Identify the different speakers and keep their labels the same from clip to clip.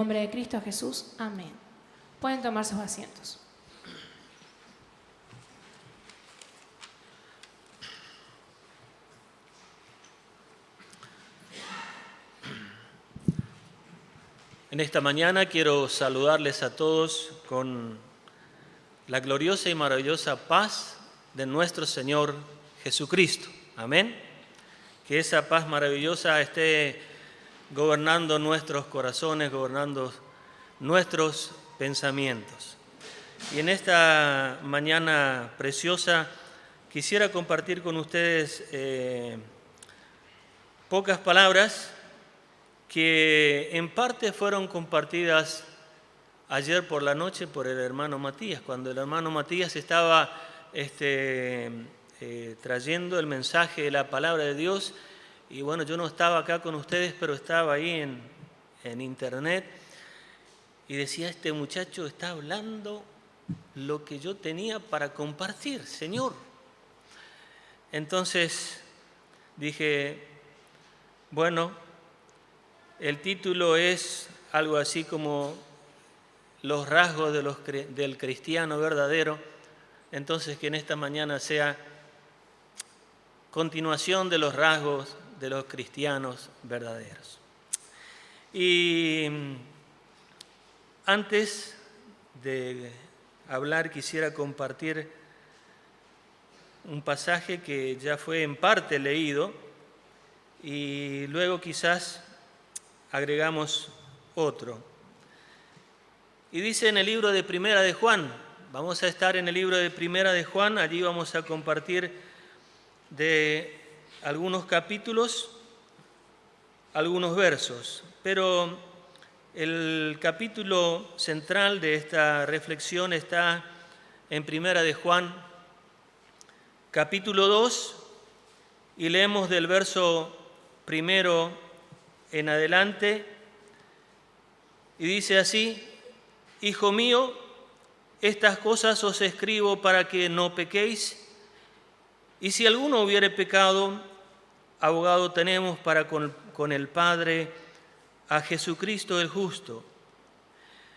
Speaker 1: nombre de Cristo Jesús. Amén. Pueden tomar sus asientos.
Speaker 2: En esta mañana quiero saludarles a todos con la gloriosa y maravillosa paz de nuestro Señor Jesucristo. Amén. Que esa paz maravillosa esté gobernando nuestros corazones, gobernando nuestros pensamientos. Y en esta mañana preciosa quisiera compartir con ustedes pocas palabras que en parte fueron compartidas ayer por la noche por el hermano Matías, cuando el hermano Matías estaba trayendo el mensaje de la palabra de Dios. Y bueno, yo no estaba acá con ustedes, pero estaba ahí en internet y decía, este muchacho está hablando lo que yo tenía para compartir, Señor. Entonces dije, bueno, el título es algo así como los rasgos del cristiano verdadero. Entonces que en esta mañana sea continuación de los rasgos de los cristianos verdaderos. Y antes de hablar quisiera compartir un pasaje que ya fue en parte leído y luego quizás agregamos otro. Y dice en el libro de Primera de Juan, vamos a estar en el libro de Primera de Juan, allí vamos a compartir de algunos capítulos, algunos versos, pero el capítulo central de esta reflexión está en Primera de Juan, capítulo 2, y leemos del verso primero en adelante, y dice así: Hijo mío, estas cosas os escribo para que no pequéis, y si alguno hubiere pecado, abogado tenemos para con el Padre, a Jesucristo el justo.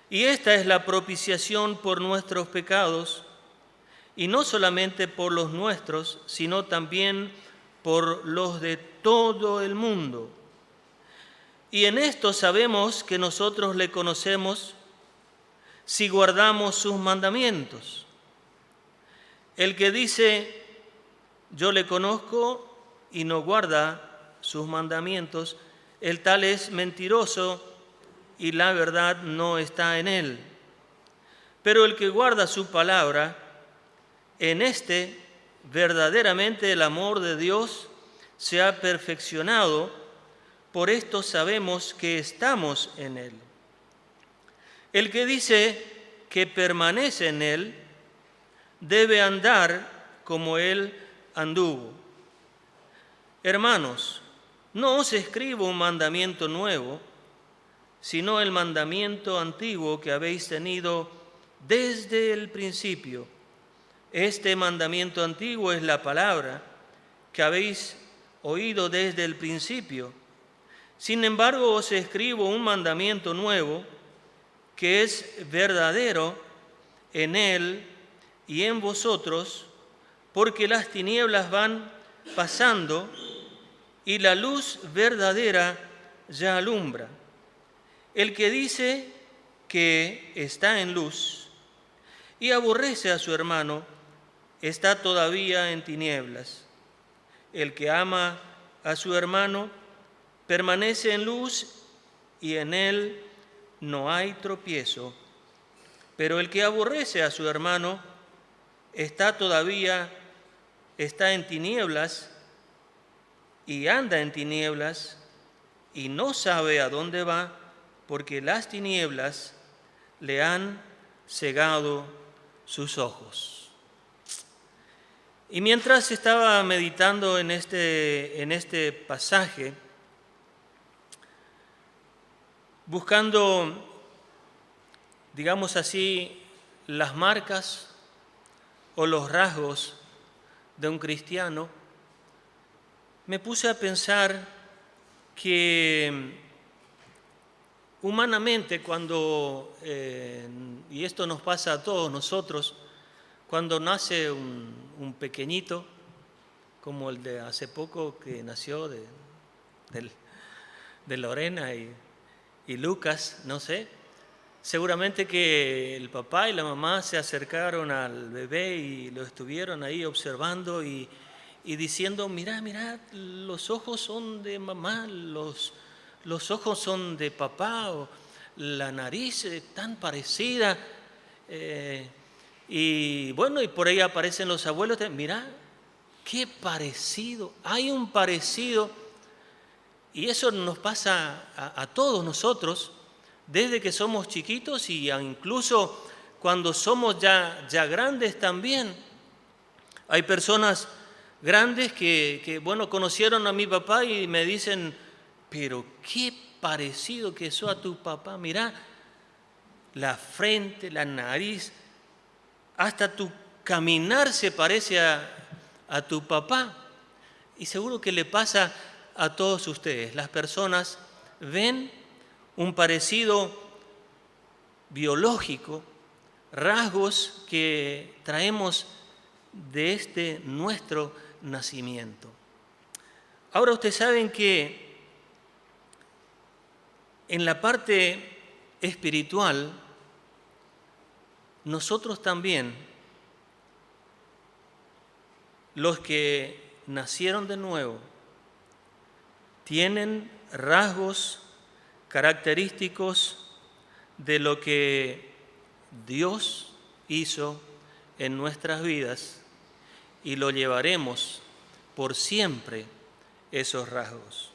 Speaker 2: Y esta es la propiciación por nuestros pecados, y no solamente por los nuestros, sino también por los de todo el mundo. Y en esto sabemos que nosotros le conocemos si guardamos sus mandamientos. El que dice, yo le conozco, y no guarda sus mandamientos, el tal es mentiroso y la verdad no está en él. Pero el que guarda su palabra, en este verdaderamente el amor de Dios se ha perfeccionado, por esto sabemos que estamos en él. El que dice que permanece en él, debe andar como él anduvo. Hermanos, no os escribo un mandamiento nuevo, sino el mandamiento antiguo que habéis tenido desde el principio. Este mandamiento antiguo es la palabra que habéis oído desde el principio. Sin embargo, os escribo un mandamiento nuevo, que es verdadero en él y en vosotros, porque las tinieblas van pasando y la luz verdadera ya alumbra. El que dice que está en luz y aborrece a su hermano, está todavía en tinieblas. El que ama a su hermano permanece en luz y en él no hay tropiezo. Pero el que aborrece a su hermano está en tinieblas y anda en tinieblas y no sabe a dónde va, porque las tinieblas le han cegado sus ojos. Y mientras estaba meditando en este pasaje, buscando, digamos así, las marcas o los rasgos de un cristiano, me puse a pensar que humanamente cuando, y esto nos pasa a todos nosotros, cuando nace un pequeñito, como el de hace poco que nació de Lorena y Lucas, no sé, seguramente que el papá y la mamá se acercaron al bebé y lo estuvieron ahí observando y diciendo, mirá, los ojos son de mamá, los ojos son de papá, o la nariz es tan parecida. Y bueno, y por ahí aparecen los abuelos, mirá, qué parecido, hay un parecido. Y eso nos pasa a todos nosotros, desde que somos chiquitos y incluso cuando somos ya grandes también. Hay personas grandes que conocieron a mi papá y me dicen, pero qué parecido que sos a tu papá, mirá, la frente, la nariz, hasta tu caminar se parece a tu papá. Y seguro que le pasa a todos ustedes. Las personas ven un parecido biológico, rasgos que traemos de nuestro nacimiento. Ahora ustedes saben que en la parte espiritual, nosotros también, los que nacieron de nuevo, tienen rasgos característicos de lo que Dios hizo en nuestras vidas y lo llevaremos por siempre esos rasgos.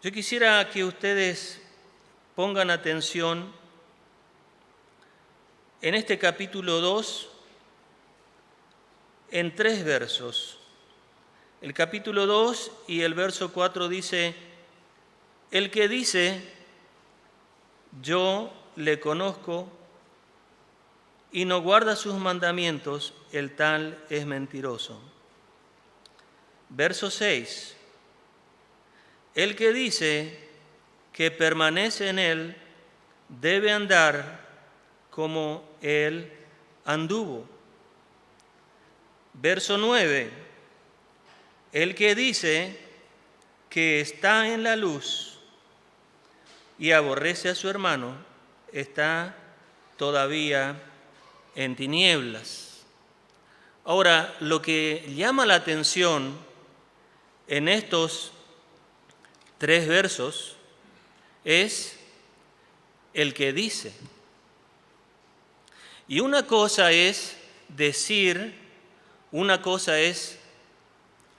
Speaker 2: Yo quisiera que ustedes pongan atención en este capítulo 2 en 3 versos. El capítulo 2 y el verso 4 dice, el que dice, yo le conozco, y no guarda sus mandamientos, el tal es mentiroso. Verso 6, el que dice que permanece en él, debe andar como él anduvo. Verso 9, el que dice que está en la luz y aborrece a su hermano, está todavía en tinieblas. Ahora, lo que llama la atención en estos 3 versos es el que dice. Y una cosa es decir, una cosa es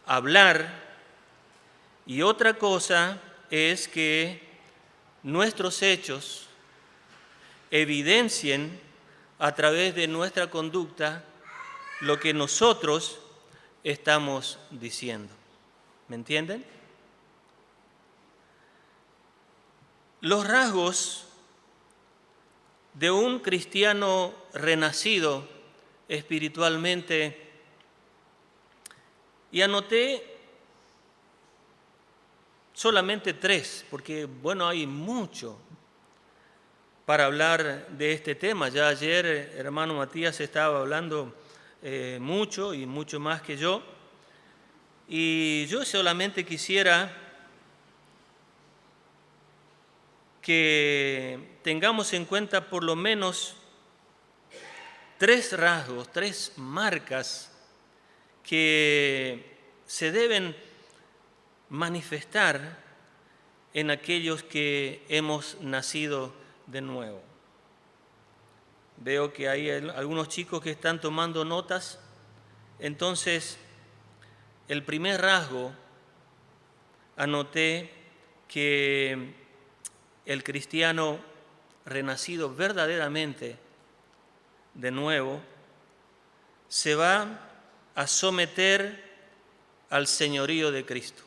Speaker 2: hablar, y otra cosa es que nuestros hechos evidencien a través de nuestra conducta lo que nosotros estamos diciendo. ¿Me entienden? Los rasgos de un cristiano renacido espiritualmente, y anoté solamente 3, porque hay mucho para hablar de este tema. Ya ayer hermano Matías estaba hablando mucho y mucho más que yo, y yo solamente quisiera que tengamos en cuenta por lo menos 3 rasgos, 3 marcas que se deben manifestar en aquellos que hemos nacido de nuevo. Veo que hay algunos chicos que están tomando notas. Entonces, el primer rasgo, anoté que el cristiano renacido verdaderamente de nuevo se va a someter al señorío de Cristo.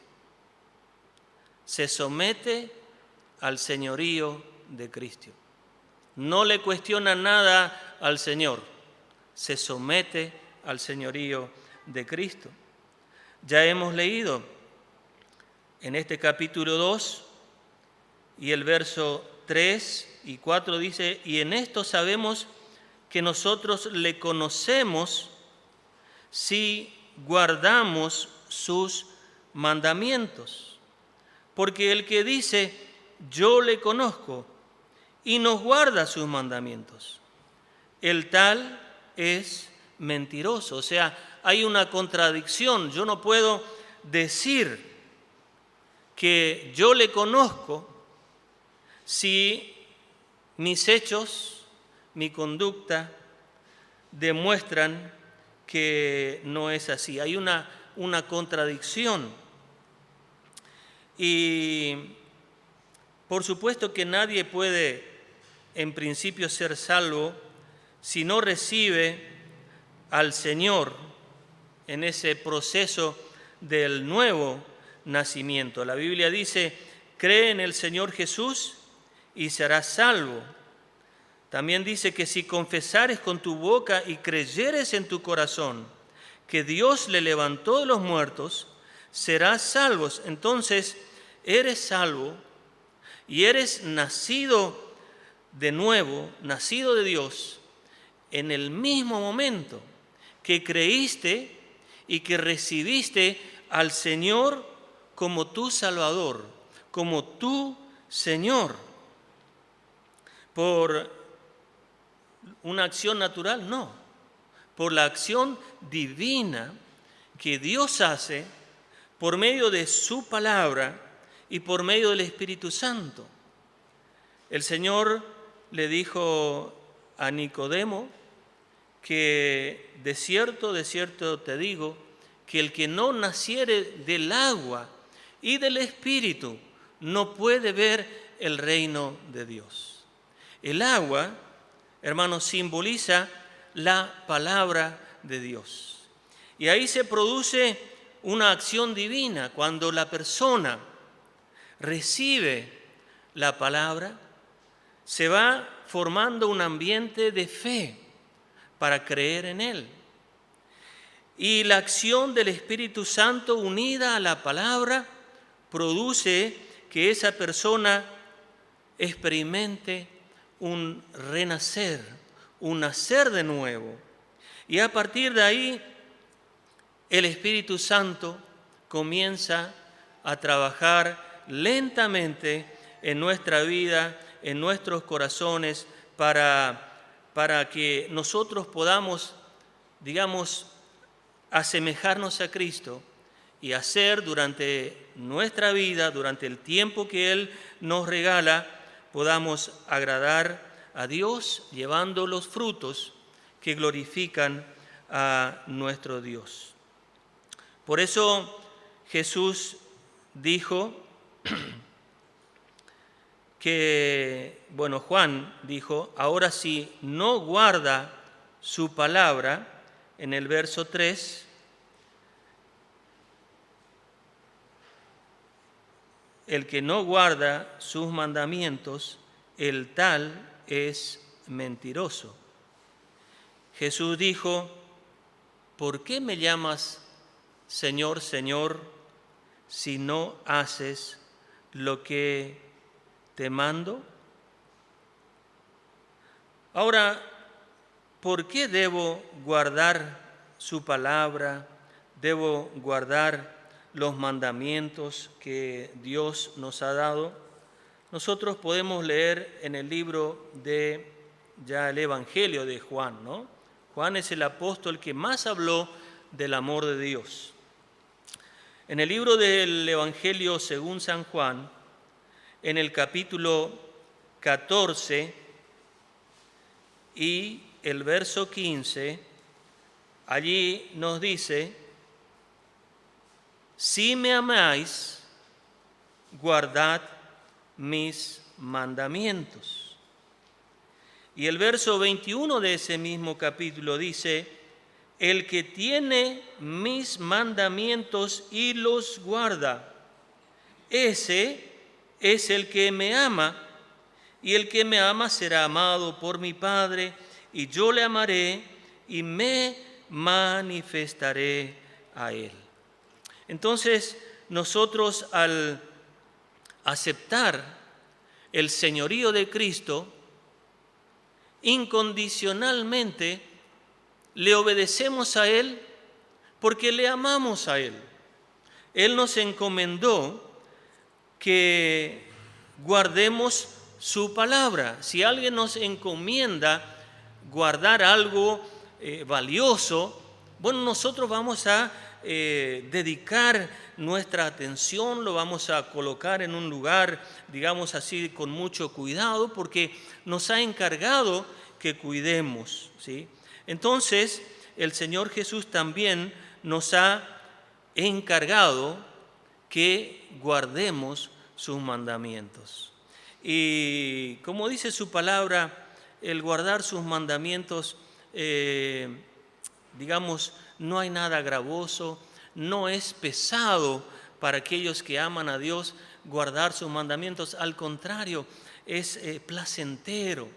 Speaker 2: Se somete al señorío de Cristo. No le cuestiona nada al Señor. Se somete al señorío de Cristo. Ya hemos leído en este capítulo 2 y el verso 3 y 4 dice, y en esto sabemos que nosotros le conocemos si guardamos sus mandamientos. Porque el que dice, yo le conozco, y no guarda sus mandamientos, el tal es mentiroso. O sea, hay una contradicción. Yo no puedo decir que yo le conozco si mis hechos, mi conducta, demuestran que no es así. Hay una contradicción. Y por supuesto que nadie puede en principio ser salvo si no recibe al Señor en ese proceso del nuevo nacimiento. La Biblia dice, cree en el Señor Jesús y serás salvo. También dice que si confesares con tu boca y creyeres en tu corazón que Dios le levantó de los muertos, serás salvo. Entonces, eres salvo y eres nacido de nuevo, nacido de Dios, en el mismo momento que creíste y que recibiste al Señor como tu Salvador, como tu Señor. ¿Por una acción natural? No. Por la acción divina que Dios hace por medio de su palabra y por medio del Espíritu Santo. El Señor le dijo a Nicodemo que de cierto te digo, que el que no naciere del agua y del Espíritu no puede ver el reino de Dios. El agua, hermanos, simboliza la palabra de Dios. Y ahí se produce una acción divina. Cuando la persona recibe la palabra, se va formando un ambiente de fe para creer en Él. Y la acción del Espíritu Santo unida a la palabra produce que esa persona experimente un renacer, un nacer de nuevo. Y a partir de ahí, el Espíritu Santo comienza a trabajar lentamente en nuestra vida, en nuestros corazones, para que nosotros podamos, digamos, asemejarnos a Cristo y hacer durante nuestra vida, durante el tiempo que Él nos regala, podamos agradar a Dios llevando los frutos que glorifican a nuestro Dios. Por eso Jesús dijo Juan dijo, ahora si no guarda su palabra, en el verso 3, el que no guarda sus mandamientos, el tal es mentiroso. Jesús dijo, ¿por qué me llamas Señor, Señor, si no haces lo que te mando? Ahora, ¿por qué debo guardar su palabra? ¿Debo guardar los mandamientos que Dios nos ha dado? Nosotros podemos leer en el libro de el Evangelio de Juan, ¿no? Juan es el apóstol que más habló del amor de Dios. En el libro del Evangelio según San Juan, en el capítulo 14 y el verso 15, allí nos dice, si me amáis, guardad mis mandamientos. Y el verso 21 de ese mismo capítulo dice, el que tiene mis mandamientos y los guarda, ese es el que me ama, y el que me ama será amado por mi Padre, y yo le amaré y me manifestaré a él. Entonces, nosotros al aceptar el señorío de Cristo, incondicionalmente le obedecemos a Él porque le amamos a Él. Él nos encomendó que guardemos su palabra. Si alguien nos encomienda guardar algo valioso, bueno, nosotros vamos a dedicar nuestra atención, lo vamos a colocar en un lugar, digamos así, con mucho cuidado, porque nos ha encargado que cuidemos, ¿sí? Entonces, el Señor Jesús también nos ha encargado que guardemos sus mandamientos. Y como dice su palabra, el guardar sus mandamientos, digamos, no hay nada gravoso, no es pesado para aquellos que aman a Dios guardar sus mandamientos. Al contrario, es placentero,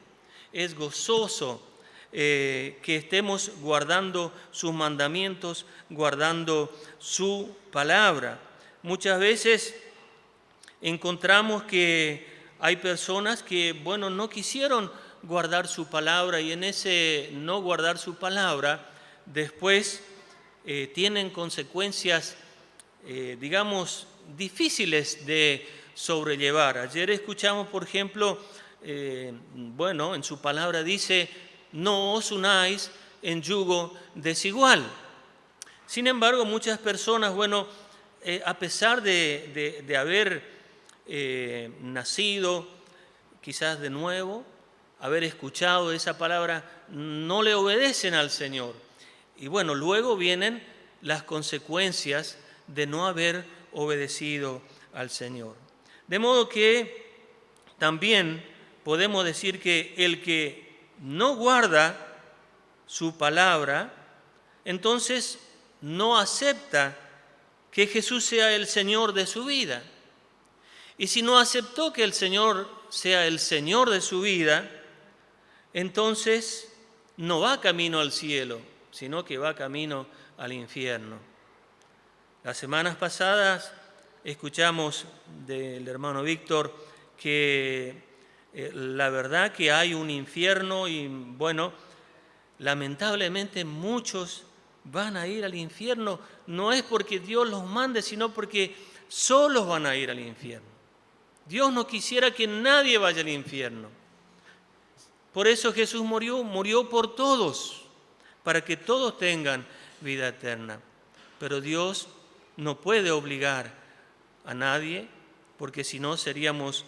Speaker 2: es gozoso que estemos guardando sus mandamientos, guardando su palabra. Muchas veces encontramos que hay personas que, bueno, no quisieron guardar su palabra y en ese no guardar su palabra, después tienen consecuencias, digamos, difíciles de sobrellevar. Ayer escuchamos, por ejemplo, bueno, en su palabra dice, no os unáis en yugo desigual. Sin embargo, muchas personas, bueno, a pesar de haber nacido quizás de nuevo, haber escuchado esa palabra, no le obedecen al Señor. Y bueno, luego vienen las consecuencias de no haber obedecido al Señor. De modo que también podemos decir que el que no guarda su palabra, entonces no acepta que Jesús sea el Señor de su vida. Y si no aceptó que el Señor sea el Señor de su vida, entonces no va camino al cielo, sino que va camino al infierno. Las semanas pasadas escuchamos del hermano Víctor que la verdad que hay un infierno y bueno, lamentablemente muchos van a ir al infierno. No es porque Dios los mande, sino porque solos van a ir al infierno. Dios no quisiera que nadie vaya al infierno. Por eso Jesús murió por todos, para que todos tengan vida eterna. Pero Dios no puede obligar a nadie, porque si no seríamos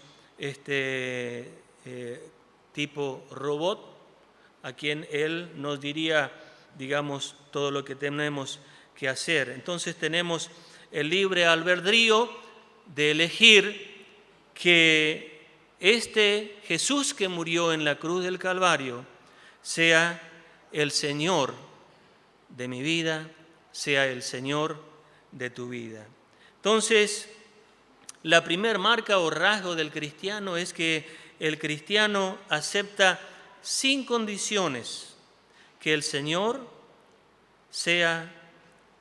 Speaker 2: tipo robot, a quien Él nos diría, digamos, todo lo que tenemos que hacer. Entonces tenemos el libre albedrío de elegir que este Jesús que murió en la cruz del Calvario sea el Señor de mi vida, sea el Señor de tu vida. Entonces, la primer marca o rasgo del cristiano es que el cristiano acepta sin condiciones que el Señor sea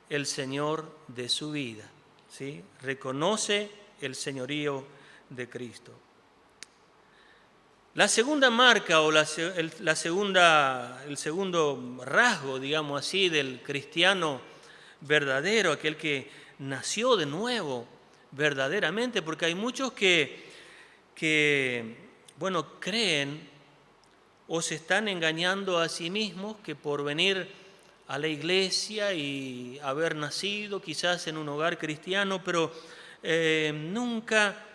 Speaker 2: el Señor de su vida, ¿sí? Reconoce el señorío de Cristo. La segunda marca o el segundo rasgo, digamos así, del cristiano verdadero, aquel que nació de nuevo verdaderamente, porque hay muchos que bueno, creen o se están engañando a sí mismos que por venir a la iglesia y haber nacido quizás en un hogar cristiano, pero nunca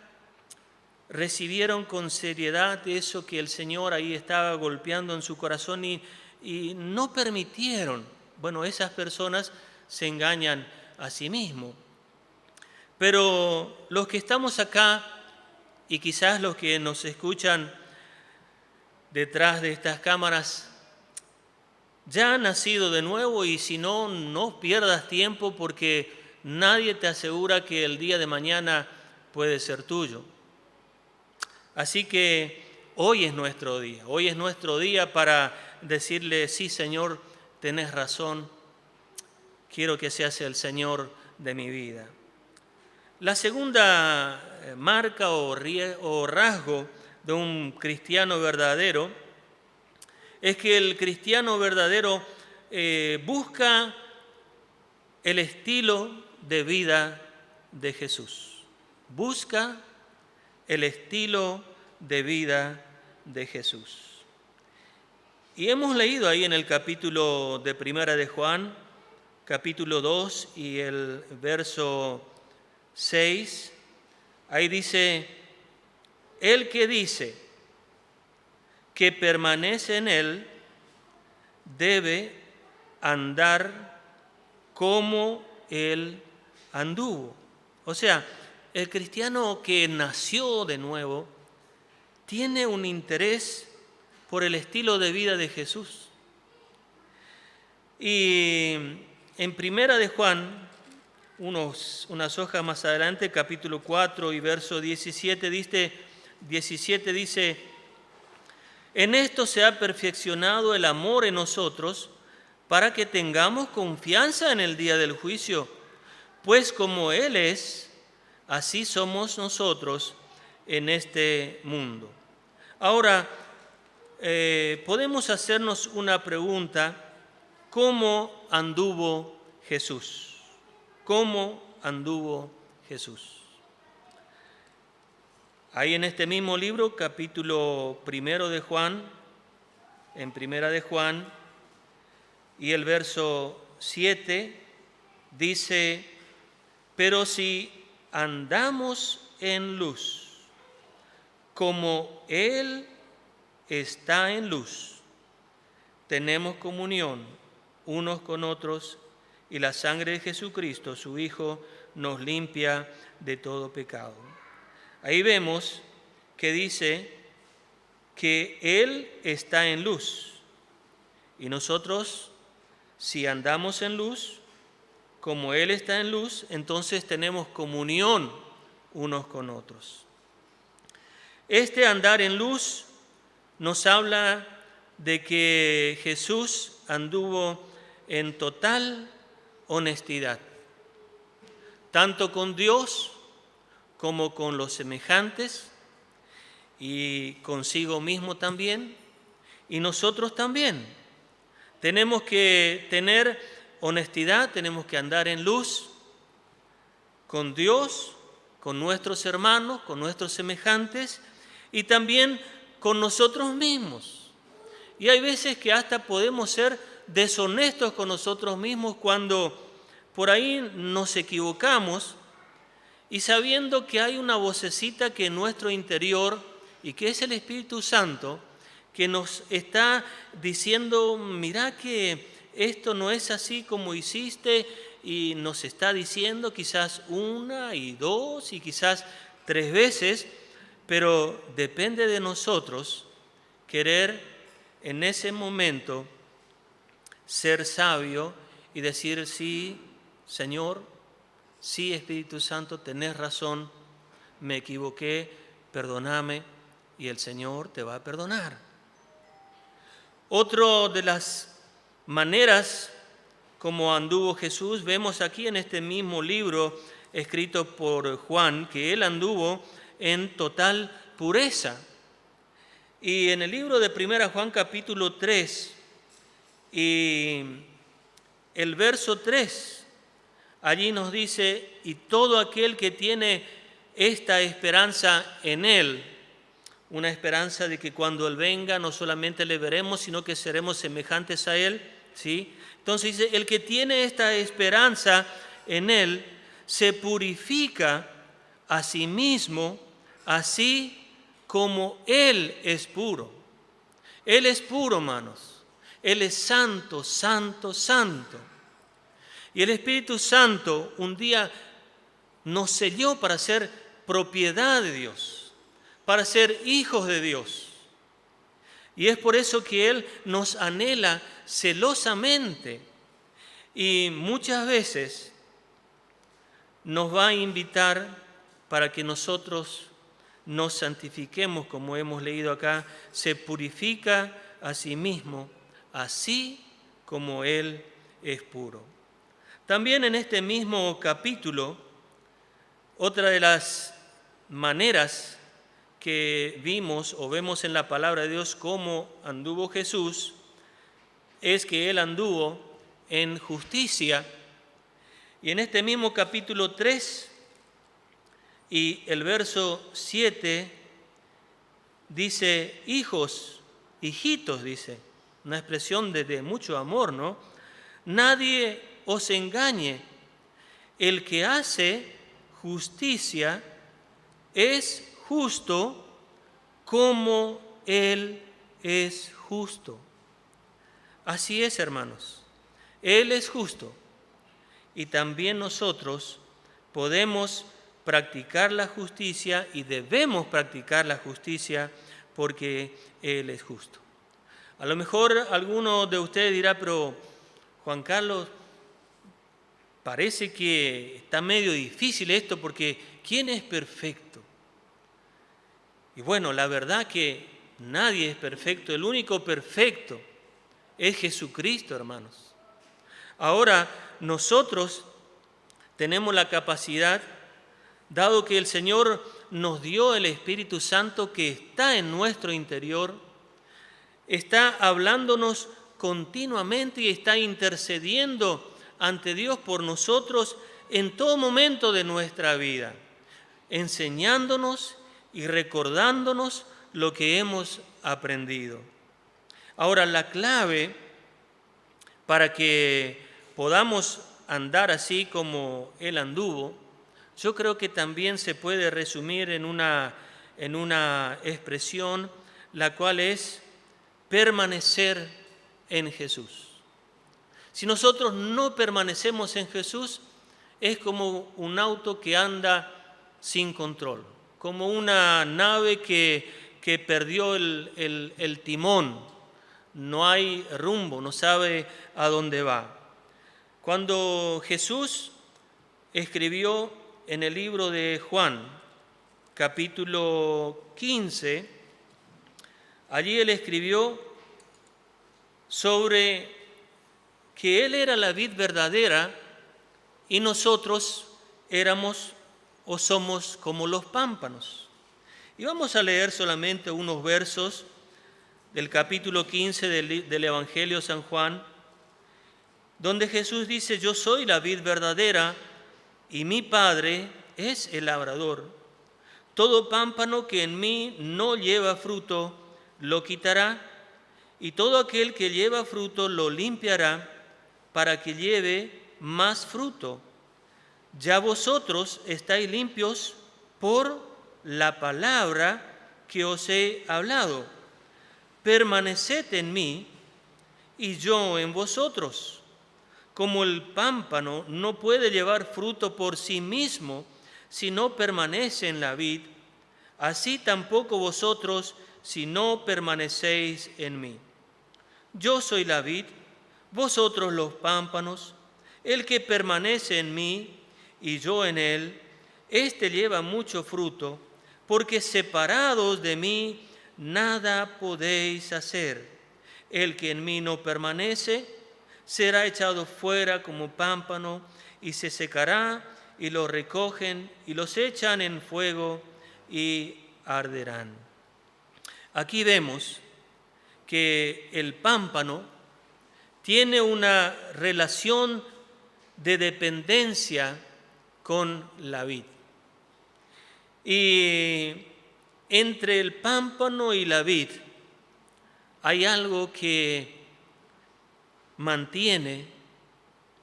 Speaker 2: recibieron con seriedad eso que el Señor ahí estaba golpeando en su corazón y no permitieron. Bueno, esas personas se engañan a sí mismos. Pero los que estamos acá y quizás los que nos escuchan detrás de estas cámaras ya han nacido de nuevo y si no, no pierdas tiempo porque nadie te asegura que el día de mañana puede ser tuyo. Así que hoy es nuestro día para decirle, sí Señor, tenés razón, quiero que seas el Señor de mi vida. La segunda marca o rasgo de un cristiano verdadero es que el cristiano verdadero busca el estilo de vida de Jesús. Busca el estilo de vida de Jesús. Y hemos leído ahí en el capítulo de Primera de Juan, capítulo 2 y el verso 6, ahí dice: el que dice que permanece en él debe andar como él anduvo. O sea, el cristiano que nació de nuevo tiene un interés por el estilo de vida de Jesús. Y en Primera de Juan, unas hojas más adelante, capítulo 4 y verso 17 dice: en esto se ha perfeccionado el amor en nosotros, para que tengamos confianza en el día del juicio, pues como Él es, así somos nosotros en este mundo. Ahora, podemos hacernos una pregunta: ¿cómo anduvo Jesús? ¿Cómo anduvo Jesús? Ahí en este mismo libro, capítulo 1 de Juan, en Primera de Juan, y el verso 7, dice: pero si andamos en luz, como Él está en luz, tenemos comunión unos con otros, y la sangre de Jesucristo, su Hijo, nos limpia de todo pecado. Ahí vemos que dice que Él está en luz, y nosotros, si andamos en luz, como Él está en luz, entonces tenemos comunión unos con otros. Este andar en luz nos habla de que Jesús anduvo en total honestidad, tanto con Dios como con los semejantes y consigo mismo también, y nosotros también. Tenemos que tener honestidad, tenemos que andar en luz con Dios, con nuestros hermanos, con nuestros semejantes y también con nosotros mismos. Y hay veces que hasta podemos ser deshonestos con nosotros mismos cuando por ahí nos equivocamos, y sabiendo que hay una vocecita que en nuestro interior, y que es el Espíritu Santo, que nos está diciendo: mirá que esto no es así como hiciste, y nos está diciendo quizás 1 y 2 y quizás 3 veces, pero depende de nosotros querer en ese momento ser sabio y decir: sí, Señor, sí, Espíritu Santo, tenés razón, me equivoqué, perdóname, y el Señor te va a perdonar. Otra de las maneras como anduvo Jesús, vemos aquí en este mismo libro escrito por Juan, que Él anduvo en total pureza. Y en el libro de 1 Juan capítulo 3 y el verso 3, allí nos dice: y todo aquel que tiene esta esperanza en Él, una esperanza de que cuando Él venga no solamente le veremos, sino que seremos semejantes a Él, ¿sí? Entonces dice: el que tiene esta esperanza en Él se purifica a sí mismo, así como Él es puro. Él es puro, hermanos. Él es santo, santo, santo. Y el Espíritu Santo un día nos selló para ser propiedad de Dios, para ser hijos de Dios. Y es por eso que Él nos anhela celosamente, y muchas veces nos va a invitar para que nosotros nos santifiquemos, como hemos leído acá: se purifica a sí mismo, así como Él es puro. También en este mismo capítulo, otra de las maneras que vimos o vemos en la palabra de Dios cómo anduvo Jesús es que Él anduvo en justicia. Y en este mismo capítulo 3 y el verso 7 dice, hijos, hijitos, dice, una expresión de mucho amor, ¿no? Nadie os engañe, el que hace justicia es justo como Él es justo. Así es, hermanos, Él es justo y también nosotros podemos practicar la justicia y debemos practicar la justicia porque Él es justo. A lo mejor alguno de ustedes dirá, pero Juan Carlos, parece que está medio difícil esto porque ¿quién es perfecto? Y bueno, la verdad que nadie es perfecto, el único perfecto es Jesucristo, hermanos. Ahora, nosotros tenemos la capacidad, dado que el Señor nos dio el Espíritu Santo que está en nuestro interior, está hablándonos continuamente y está intercediendo ante Dios por nosotros en todo momento de nuestra vida, enseñándonos y recordándonos lo que hemos aprendido. Ahora, la clave para que podamos andar así como Él anduvo, yo creo que también se puede resumir en una expresión, la cual es permanecer en Jesús. Si nosotros no permanecemos en Jesús, es como un auto que anda sin control, como una nave que perdió el timón, no hay rumbo, no sabe a dónde va. Cuando Jesús escribió en el libro de Juan, capítulo 15, allí Él escribió sobre que Él era la vid verdadera y nosotros éramos o somos como los pámpanos. Y vamos a leer solamente unos versos del capítulo 15 del Evangelio de San Juan, donde Jesús dice, yo soy la vid verdadera y mi Padre es el labrador. Todo pámpano que en mí no lleva fruto, lo quitará, y todo aquel que lleva fruto lo limpiará para que lleve más fruto. Ya vosotros estáis limpios por la palabra que os he hablado. Permaneced en mí y yo en vosotros. Como el pámpano no puede llevar fruto por sí mismo si no permanece en la vid, así tampoco vosotros si no permanecéis en mí. Yo soy la vid, vosotros los pámpanos. El que permanece en mí y yo en él, éste lleva mucho fruto, porque separados de mí nada podéis hacer. El que en mí no permanece será echado fuera como pámpano y se secará, y los recogen y los echan en fuego y arderán. Aquí vemos que el pámpano tiene una relación de dependencia con la vid. Y entre el pámpano y la vid hay algo que mantiene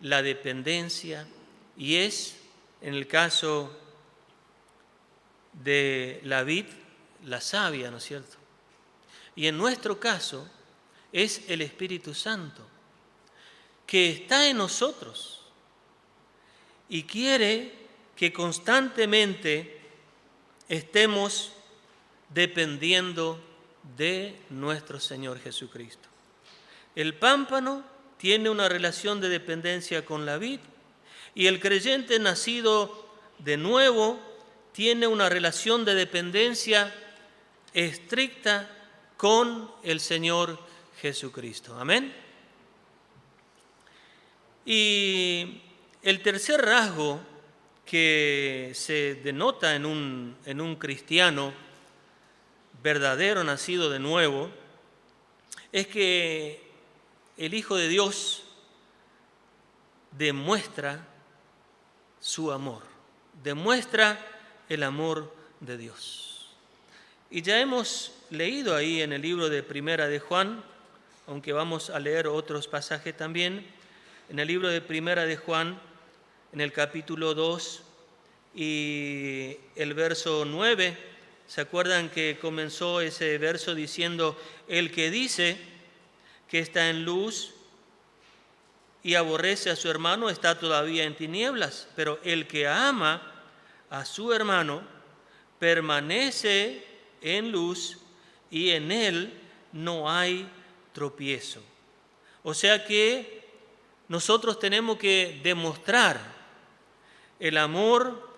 Speaker 2: la dependencia y es, en el caso de la vid, la savia, ¿no es cierto? Y en nuestro caso es el Espíritu Santo, que está en nosotros y quiere que constantemente estemos dependiendo de nuestro Señor Jesucristo. El pámpano tiene una relación de dependencia con la vid y el creyente nacido de nuevo tiene una relación de dependencia estricta con el Señor Jesucristo. Amén. Y el tercer rasgo que se denota en un cristiano verdadero nacido de nuevo es que el Hijo de Dios demuestra su amor, demuestra el amor de Dios. Y ya hemos leído ahí en el libro de Primera de Juan, aunque vamos a leer otros pasajes también, en el libro de Primera de Juan, en el capítulo 2 y el verso 9, ¿se acuerdan que comenzó ese verso diciendo: el que dice que está en luz y aborrece a su hermano está todavía en tinieblas, pero el que ama a su hermano permanece en luz y en él no hay tropiezo? O sea que nosotros tenemos que demostrar el amor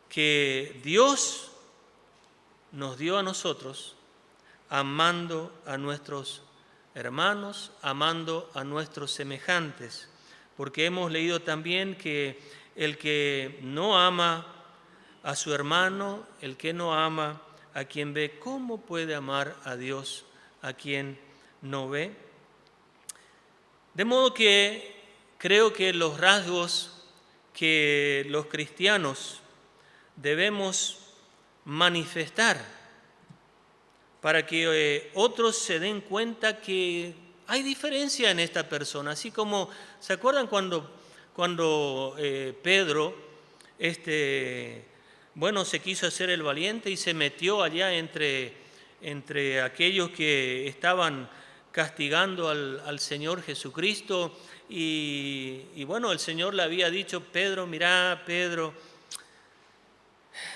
Speaker 2: que Dios nos dio a nosotros, amando a nuestros hermanos, amando a nuestros semejantes, porque hemos leído también que el que no ama a su hermano, el que no ama a quien ve, ¿cómo puede amar a Dios a quien no ve? De modo que creo que los rasgos que los cristianos debemos manifestar para que otros se den cuenta que hay diferencia en esta persona. Así como, ¿se acuerdan cuando Pedro se quiso hacer el valiente y se metió allá entre aquellos que estaban castigando al Señor Jesucristo? Y bueno, el Señor le había dicho: Pedro, mirá, Pedro,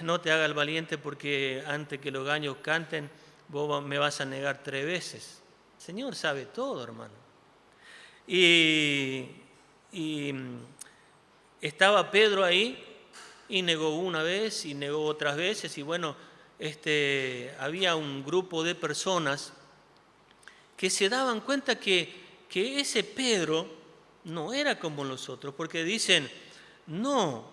Speaker 2: no te haga el valiente, porque antes que los gallos canten, vos me vas a negar 3 veces. El Señor sabe todo, hermano. Y estaba Pedro ahí y negó una vez y negó otras veces. Y bueno, había un grupo de personas que se daban cuenta que ese Pedro no era como los otros, porque dicen: no,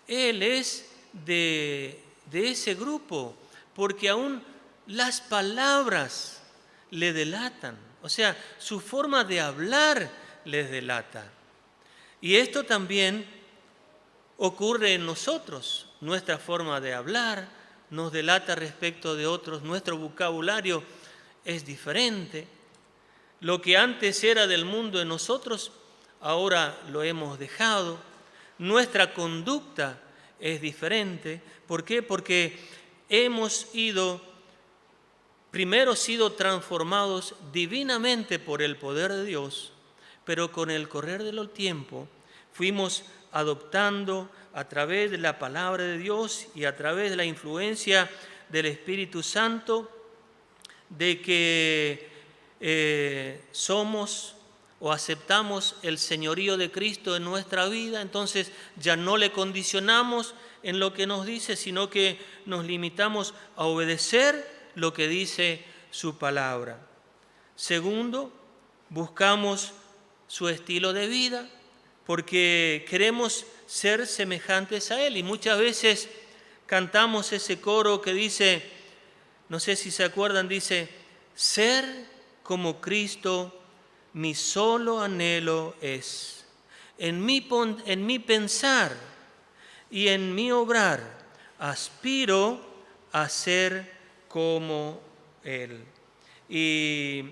Speaker 2: él es de ese grupo, porque aún las palabras le delatan, o sea, su forma de hablar les delata. Y esto también ocurre en nosotros, nuestra forma de hablar nos delata respecto de otros, nuestro vocabulario es diferente. Lo que antes era del mundo en nosotros, ahora lo hemos dejado. Nuestra conducta es diferente. ¿Por qué? Porque hemos primero sido transformados divinamente por el poder de Dios, pero con el correr del tiempo fuimos adoptando a través de la palabra de Dios y a través de la influencia del Espíritu Santo de que somos o aceptamos el señorío de Cristo en nuestra vida. Entonces ya no le condicionamos en lo que nos dice, sino que nos limitamos a obedecer lo que dice su palabra. Segundo, buscamos su estilo de vida porque queremos ser semejantes a Él. Y muchas veces cantamos ese coro que dice, no sé si se acuerdan, dice: ser como Cristo mi solo anhelo es. En mi pensar y en mi obrar aspiro a ser como Él. Y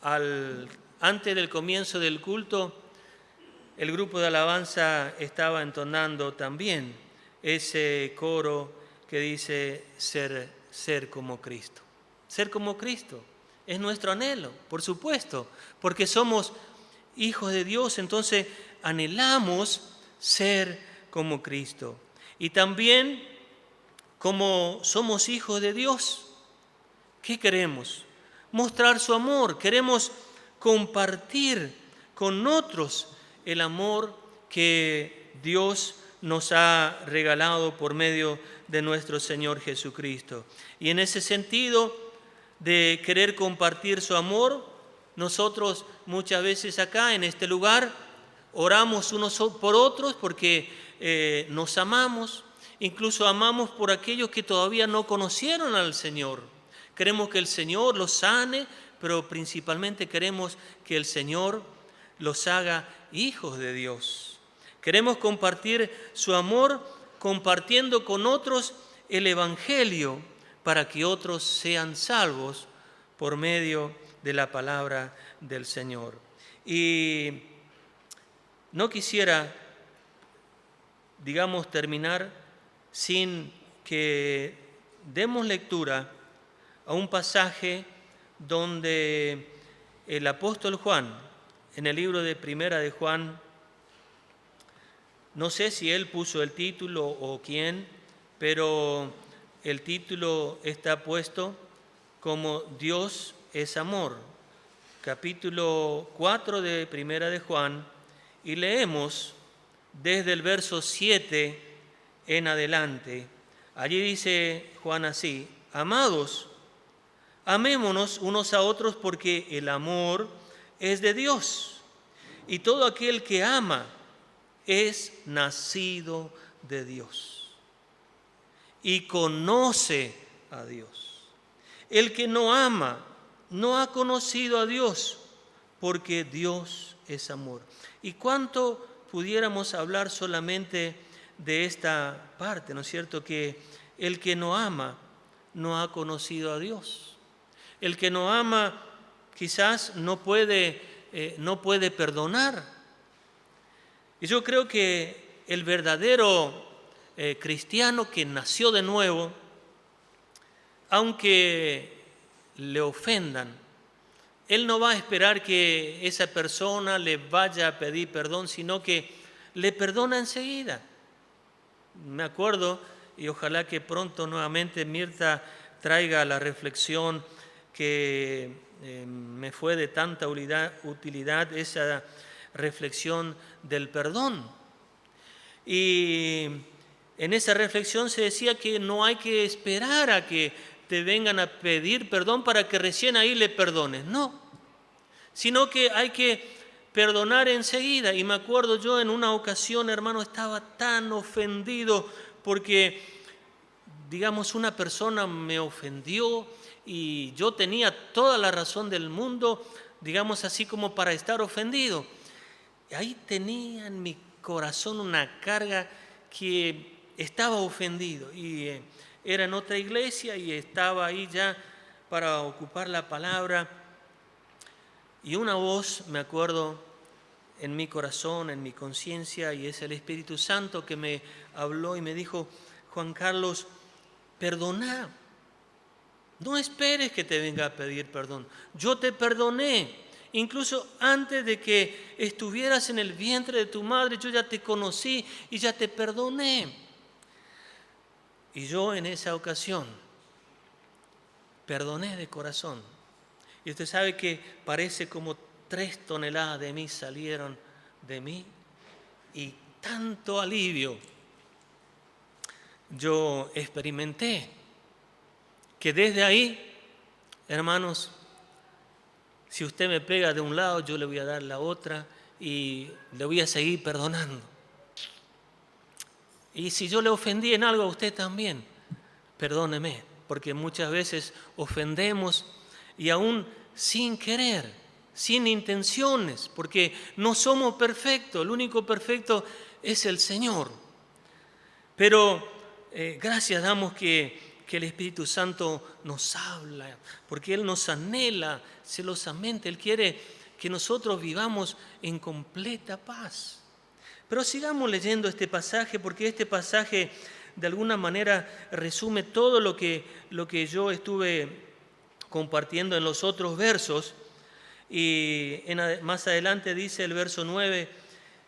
Speaker 2: antes del comienzo del culto, el grupo de alabanza estaba entonando también ese coro que dice: ser como Cristo. Ser como Cristo es nuestro anhelo, por supuesto, porque somos hijos de Dios, entonces anhelamos ser como Cristo. Y también, como somos hijos de Dios, ¿qué queremos? Mostrar su amor, queremos compartir con otros el amor que Dios nos ha regalado por medio de nuestro Señor Jesucristo. Y en ese sentido de querer compartir su amor, nosotros muchas veces acá en este lugar oramos unos por otros porque nos amamos Incluso amamos por aquellos que todavía no conocieron al Señor. Queremos que el Señor los sane, pero principalmente queremos que el Señor los haga hijos de Dios. Queremos compartir su amor compartiendo con otros el Evangelio para que otros sean salvos por medio de la palabra del Señor. Y no quisiera, terminar sin que demos lectura a un pasaje donde el apóstol Juan, en el libro de Primera de Juan, no sé si él puso el título o quién, pero el título está puesto como Dios es amor. Capítulo 4 de Primera de Juan, y leemos desde el verso 7 en adelante. Allí dice Juan así: amados, amémonos unos a otros porque el amor es de Dios, y todo aquel que ama es nacido de Dios y conoce a Dios. El que no ama no ha conocido a Dios, porque Dios es amor. ¿Y cuánto pudiéramos hablar solamente de esta parte, ¿no es cierto? Que el que no ama no ha conocido a Dios. El que no ama quizás no puede perdonar. Y yo creo que el verdadero cristiano que nació de nuevo, aunque le ofendan, él no va a esperar que esa persona le vaya a pedir perdón, sino que le perdona enseguida. Me acuerdo, y ojalá que pronto nuevamente Mirta traiga la reflexión que me fue de tanta utilidad, esa reflexión del perdón. Y en esa reflexión se decía que no hay que esperar a que te vengan a pedir perdón para que recién ahí le perdones, no, sino que hay que perdonar enseguida. Y me acuerdo yo en una ocasión, hermano, estaba tan ofendido porque, una persona me ofendió y yo tenía toda la razón del mundo, así como para estar ofendido. Y ahí tenía en mi corazón una carga que estaba ofendido, y era en otra iglesia y estaba ahí ya para ocupar la palabra, y una voz, me acuerdo, en mi corazón, en mi conciencia, y es el Espíritu Santo que me habló y me dijo: Juan Carlos, perdona, no esperes que te venga a pedir perdón, yo te perdoné. Incluso antes de que estuvieras en el vientre de tu madre, yo ya te conocí y ya te perdoné. Y yo en esa ocasión perdoné de corazón. Y usted sabe que parece como 3 toneladas de mí salieron de mí, y tanto alivio yo experimenté, que desde ahí, hermanos, si usted me pega de un lado, yo le voy a dar la otra y le voy a seguir perdonando. Y si yo le ofendí en algo a usted también, perdóneme, porque muchas veces ofendemos y aún sin querer, sin intenciones, porque no somos perfectos, el único perfecto es el Señor. Pero gracias damos que el Espíritu Santo nos habla, porque Él nos anhela celosamente. Él quiere que nosotros vivamos en completa paz. Pero sigamos leyendo este pasaje, porque este pasaje de alguna manera resume todo lo que yo estuve compartiendo en los otros versos. Y más adelante dice el verso 9: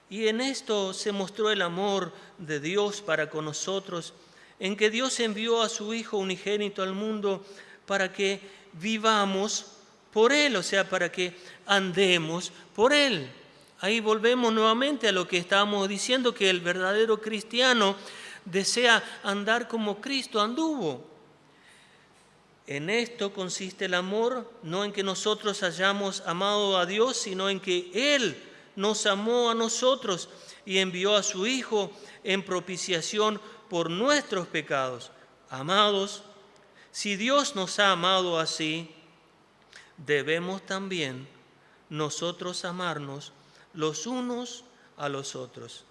Speaker 2: y en esto se mostró el amor de Dios para con nosotros, en que Dios envió a su Hijo unigénito al mundo para que vivamos por Él, o sea, para que andemos por Él. Ahí volvemos nuevamente a lo que estábamos diciendo, que el verdadero cristiano desea andar como Cristo anduvo. En esto consiste el amor, no en que nosotros hayamos amado a Dios, sino en que Él nos amó a nosotros y envió a su Hijo en propiciación por nuestros pecados. Amados, si Dios nos ha amado así, debemos también nosotros amarnos los unos a los otros.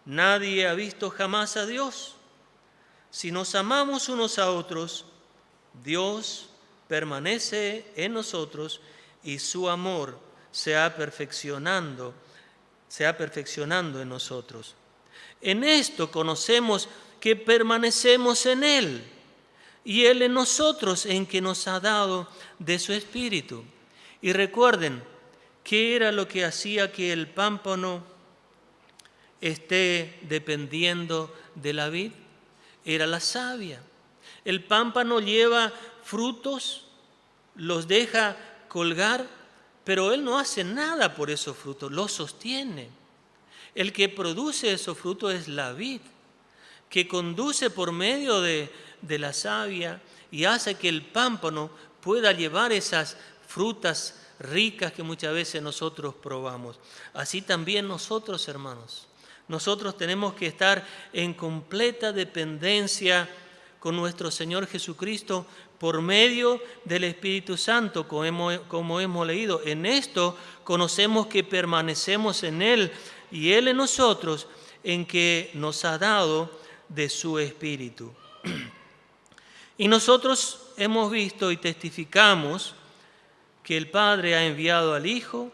Speaker 2: Nadie ha visto jamás a Dios. Si nos amamos unos a otros, Dios permanece en nosotros y su amor se ha perfeccionando en nosotros. En esto conocemos que permanecemos en Él y Él en nosotros, en que nos ha dado de su Espíritu. Y recuerden, ¿qué era lo que hacía que el pámpano esté dependiendo de la vid? Era la savia. El pámpano lleva frutos, los deja colgar, pero él no hace nada por esos frutos, los sostiene. El que produce esos frutos es la vid, que conduce por medio de la savia y hace que el pámpano pueda llevar esas frutas ricas que muchas veces nosotros probamos. Así también nosotros, hermanos, nosotros tenemos que estar en completa dependencia con nuestro Señor Jesucristo por medio del Espíritu Santo, como hemos leído. En esto conocemos que permanecemos en Él y Él en nosotros, en que nos ha dado de su Espíritu. Y nosotros hemos visto y testificamos que el Padre ha enviado al Hijo,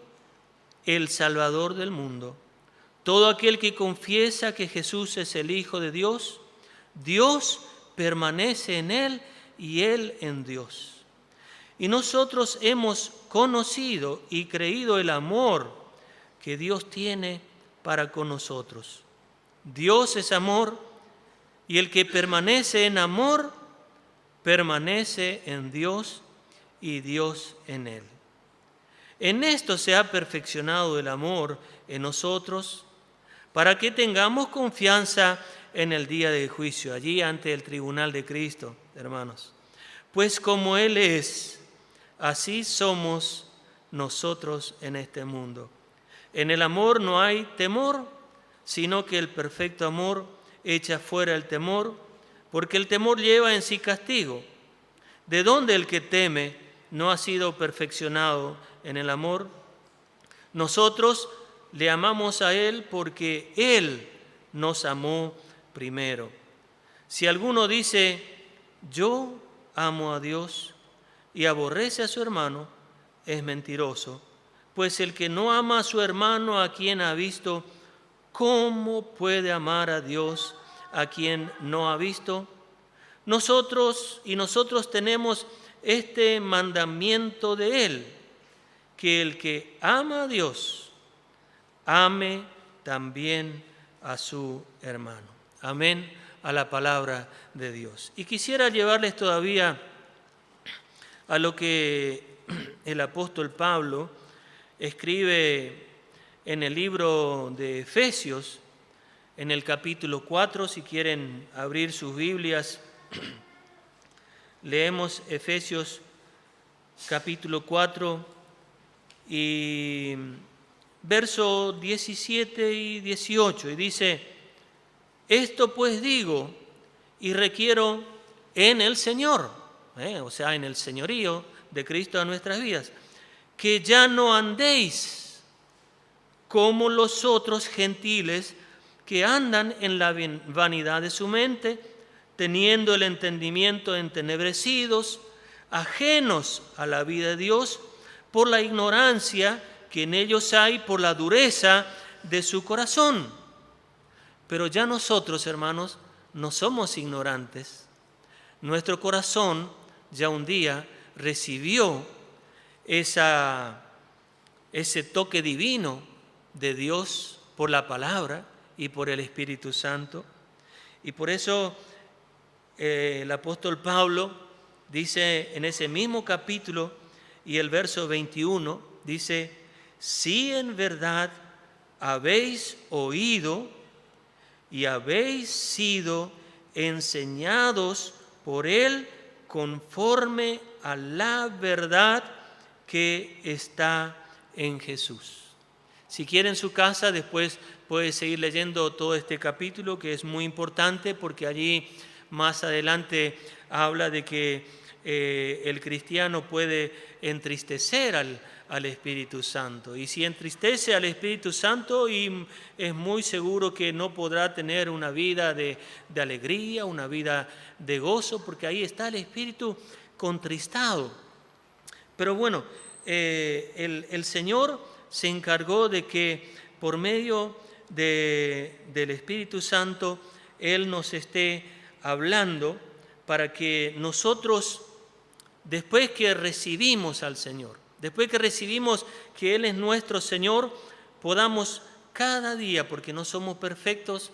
Speaker 2: el Salvador del mundo. Todo aquel que confiesa que Jesús es el Hijo de Dios, Dios permanece en Él y Él en Dios. Y nosotros hemos conocido y creído el amor que Dios tiene para con nosotros. Dios es amor y el que permanece en amor permanece en Dios y Dios en Él. En esto se ha perfeccionado el amor en nosotros para que tengamos confianza en el día del juicio, allí ante el tribunal de Cristo, hermanos. Pues como Él es, así somos nosotros en este mundo. En el amor no hay temor, sino que el perfecto amor echa fuera el temor, porque el temor lleva en sí castigo. ¿De dónde el que teme no ha sido perfeccionado en el amor? Nosotros le amamos a Él porque Él nos amó primero. Si alguno dice, yo amo a Dios y aborrece a su hermano, es mentiroso. Pues el que no ama a su hermano a quien ha visto, ¿cómo puede amar a Dios a quien no ha visto? Nosotros tenemos este mandamiento de Él, que el que ama a Dios, ame también a su hermano. Amén a la palabra de Dios. Y quisiera llevarles todavía a lo que el apóstol Pablo escribe en el libro de Efesios, en el capítulo 4, si quieren abrir sus Biblias, leemos Efesios capítulo 4 y verso 17 y 18, y dice, esto pues digo y requiero en el Señor, o sea, en el señorío de Cristo a nuestras vidas, que ya no andéis como los otros gentiles que andan en la vanidad de su mente, teniendo el entendimiento entenebrecidos, ajenos a la vida de Dios, por la ignorancia que en ellos hay, por la dureza de su corazón. Pero ya nosotros, hermanos, no somos ignorantes. Nuestro corazón ya un día recibió ese toque divino de Dios por la palabra y por el Espíritu Santo. Y por eso el apóstol Pablo dice en ese mismo capítulo y el verso 21, dice, si en verdad habéis oído y habéis sido enseñados por Él conforme a la verdad que está en Jesús. Si quiere en su casa, después puede seguir leyendo todo este capítulo, que es muy importante porque allí más adelante habla de que el cristiano puede entristecer al Espíritu Santo. Y si entristece al Espíritu Santo, y es muy seguro que no podrá tener una vida de alegría, una vida de gozo, porque ahí está el Espíritu contristado. Pero bueno, el Señor se encargó de que por medio del Espíritu Santo Él nos esté hablando para que nosotros, después que recibimos al Señor, después que recibimos que Él es nuestro Señor, podamos cada día, porque no somos perfectos,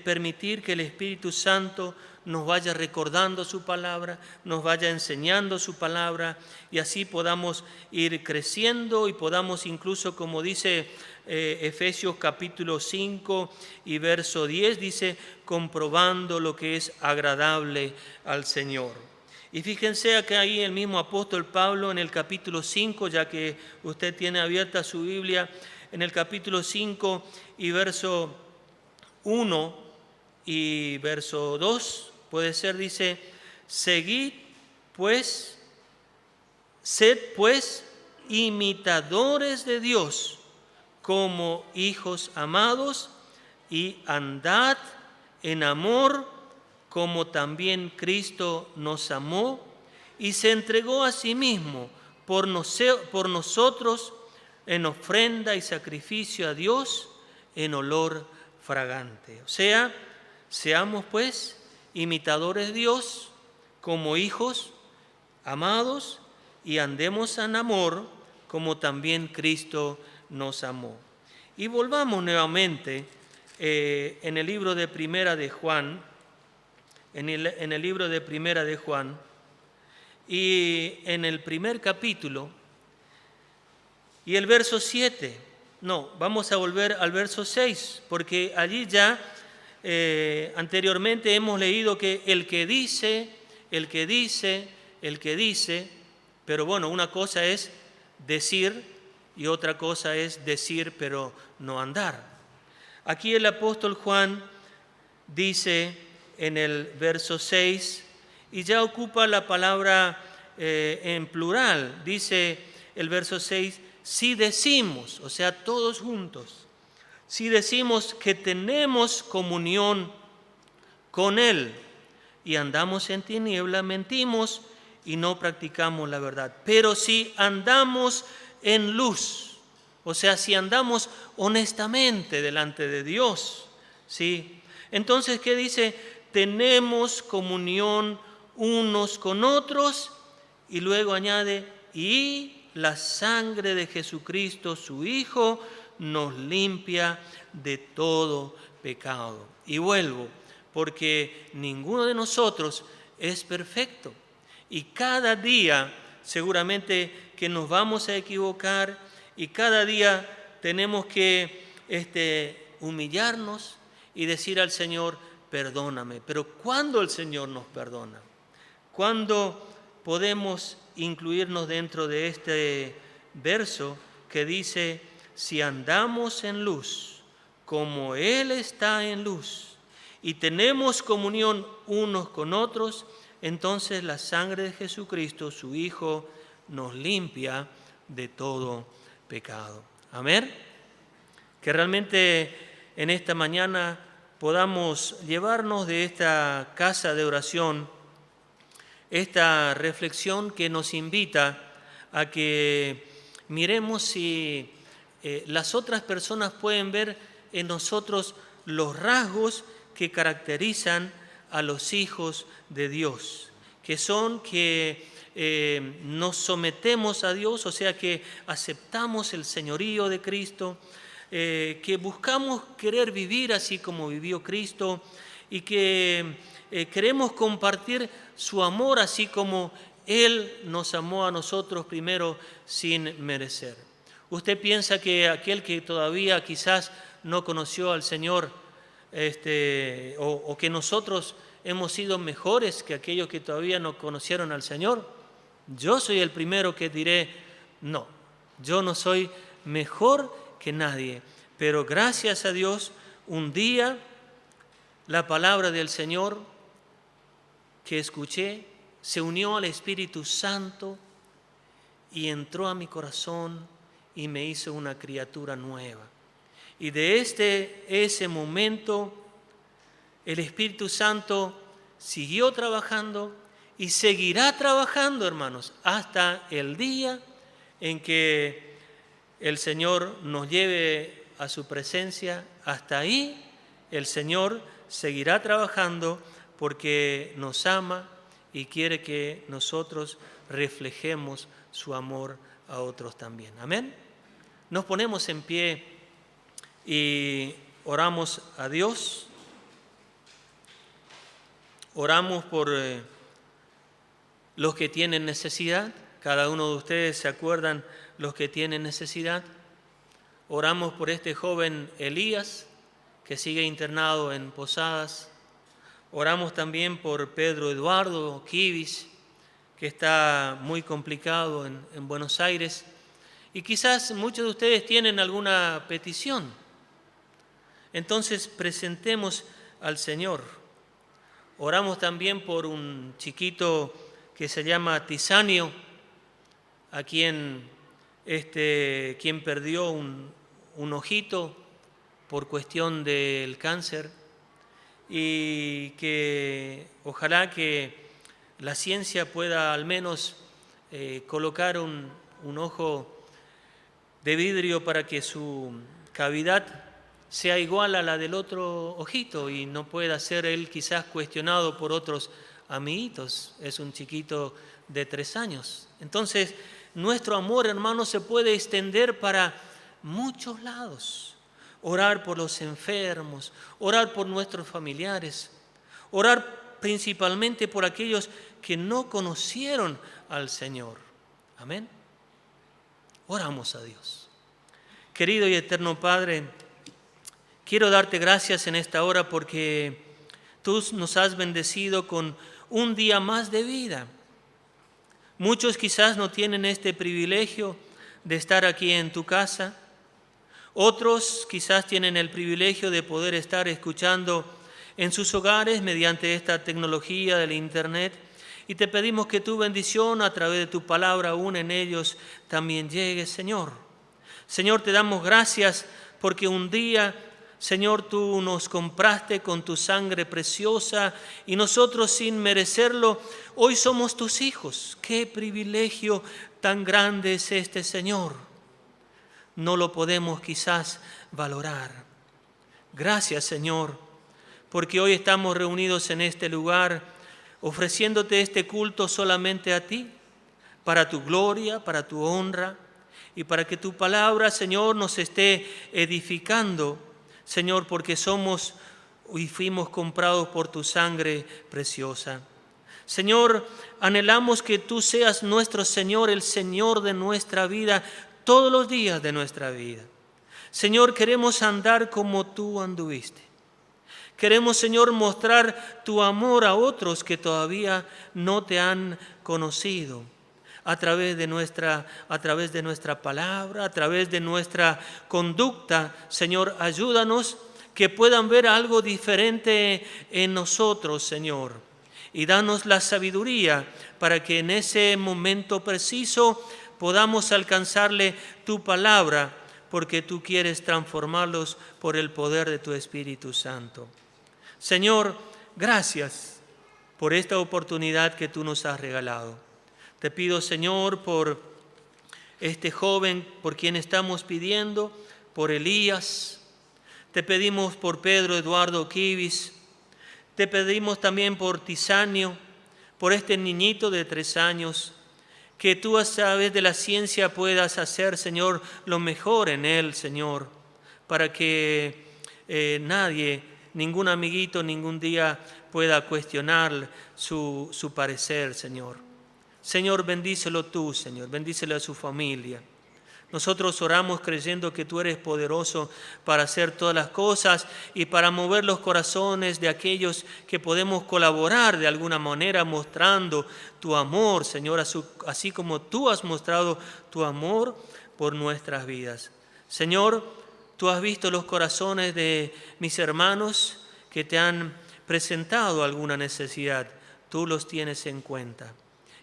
Speaker 2: permitir que el Espíritu Santo nos vaya recordando su palabra, nos vaya enseñando su palabra, y así podamos ir creciendo y podamos incluso, como dice Efesios capítulo 5 y verso 10, dice, comprobando lo que es agradable al Señor. Y fíjense que ahí el mismo apóstol Pablo en el capítulo 5, ya que usted tiene abierta su Biblia, en el capítulo 5 y verso 1 y verso 2, puede ser, dice, sed pues imitadores de Dios como hijos amados, y andad en amor como también Cristo nos amó y se entregó a sí mismo por nosotros en ofrenda y sacrificio a Dios en olor fragante. O sea, seamos pues imitadores de Dios como hijos amados y andemos en amor como también Cristo nos amó. Y volvamos nuevamente en el libro de Primera de Juan, en el libro de Primera de Juan, y en el primer capítulo, y el verso 7, no, vamos a volver al verso 6, porque allí ya anteriormente hemos leído que el que dice, pero bueno, una cosa es decir y otra cosa es decir pero no andar. Aquí el apóstol Juan dice en el verso 6, y ya ocupa la palabra en plural, dice el verso 6, si decimos, o sea, todos juntos, si decimos que tenemos comunión con Él y andamos en tiniebla, mentimos y no practicamos la verdad. Pero si andamos en luz, o sea, si andamos honestamente delante de Dios, ¿sí? Entonces, ¿qué dice? Tenemos comunión unos con otros, y luego añade, y la sangre de Jesucristo, su Hijo, nos limpia de todo pecado. Y vuelvo, porque ninguno de nosotros es perfecto. Y cada día seguramente que nos vamos a equivocar, y cada día tenemos que humillarnos y decir al Señor, perdóname. Pero ¿cuándo el Señor nos perdona? ¿Cuándo podemos incluirnos dentro de este verso que dice, si andamos en luz, como Él está en luz, y tenemos comunión unos con otros, entonces la sangre de Jesucristo, su Hijo, nos limpia de todo pecado. Amén. Que realmente en esta mañana podamos llevarnos de esta casa de oración esta reflexión que nos invita a que miremos si las otras personas pueden ver en nosotros los rasgos que caracterizan a los hijos de Dios, que son que nos sometemos a Dios, o sea que aceptamos el señorío de Cristo, que buscamos querer vivir así como vivió Cristo, y que queremos compartir su amor así como Él nos amó a nosotros primero sin merecer. ¿Usted piensa que aquel que todavía quizás no conoció al Señor, o que nosotros hemos sido mejores que aquellos que todavía no conocieron al Señor? Yo soy el primero que diré, no, yo no soy mejor que nadie. Pero gracias a Dios, un día la palabra del Señor que escuché se unió al Espíritu Santo y entró a mi corazón y me hizo una criatura nueva. Y de ese momento el Espíritu Santo siguió trabajando y seguirá trabajando, hermanos, hasta el día en que el Señor nos lleve a su presencia. Hasta ahí el Señor seguirá trabajando porque nos ama y quiere que nosotros reflejemos su amor a otros también. Amén. Nos ponemos en pie y oramos a Dios. Oramos por los que tienen necesidad. Cada uno de ustedes se acuerdan los que tienen necesidad. Oramos por este joven Elías que sigue internado en Posadas. Oramos también por Pedro Eduardo Kivis, que está muy complicado en Buenos Aires. Y quizás muchos de ustedes tienen alguna petición. Entonces presentemos al Señor. Oramos también por un chiquito que se llama Tisanio, a quien perdió un ojito por cuestión del cáncer, y que ojalá que la ciencia pueda al menos colocar un ojo de vidrio para que su cavidad sea igual a la del otro ojito y no pueda ser él quizás cuestionado por otros amiguitos. Es un chiquito de 3 años. Entonces, nuestro amor, hermanos, se puede extender para muchos lados. Orar por los enfermos, orar por nuestros familiares, orar principalmente por aquellos que no conocieron al Señor. Amén. Oramos a Dios. Querido y eterno Padre, quiero darte gracias en esta hora porque tú nos has bendecido con un día más de vida. Muchos quizás no tienen este privilegio de estar aquí en tu casa. Otros quizás tienen el privilegio de poder estar escuchando en sus hogares mediante esta tecnología del Internet. Y te pedimos que tu bendición a través de tu palabra aún en ellos también llegue, Señor. Señor, te damos gracias porque un día, Señor, tú nos compraste con tu sangre preciosa y nosotros sin merecerlo, hoy somos tus hijos. ¡Qué privilegio tan grande es este, Señor! No lo podemos quizás valorar. Gracias, Señor, porque hoy estamos reunidos en este lugar ofreciéndote este culto solamente a ti, para tu gloria, para tu honra y para que tu palabra, Señor, nos esté edificando, Señor, porque somos y fuimos comprados por tu sangre preciosa. Señor, anhelamos que tú seas nuestro Señor, el Señor de nuestra vida, todos los días de nuestra vida. Señor, queremos andar como tú anduviste. Queremos, Señor, mostrar tu amor a otros que todavía no te han conocido. A través de nuestra palabra, a través de nuestra conducta, Señor, ayúdanos que puedan ver algo diferente en nosotros, Señor. Y danos la sabiduría para que en ese momento preciso podamos alcanzarle tu palabra, porque tú quieres transformarlos por el poder de tu Espíritu Santo. Señor, gracias por esta oportunidad que tú nos has regalado. Te pido, Señor, por este joven por quien estamos pidiendo, por Elías. Te pedimos por Pedro Eduardo Kivis. Te pedimos también por Tisanio, por este niñito de 3 años, que tú a través de la ciencia puedas hacer, Señor, lo mejor en él, Señor, para que nadie, ningún amiguito, ningún día pueda cuestionar su parecer, Señor. Señor, bendícelo tú, Señor, bendícelo a su familia. Nosotros oramos creyendo que tú eres poderoso para hacer todas las cosas y para mover los corazones de aquellos que podemos colaborar de alguna manera mostrando tu amor, Señor, así como tú has mostrado tu amor por nuestras vidas. Señor, tú has visto los corazones de mis hermanos que te han presentado alguna necesidad. Tú los tienes en cuenta.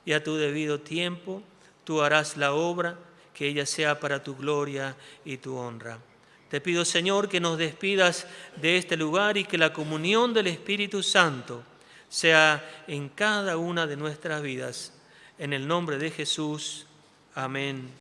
Speaker 2: Y a tu debido tiempo tú harás la obra, que ella sea para tu gloria y tu honra. Te pido, Señor, que nos despidas de este lugar y que la comunión del Espíritu Santo sea en cada una de nuestras vidas. En el nombre de Jesús. Amén.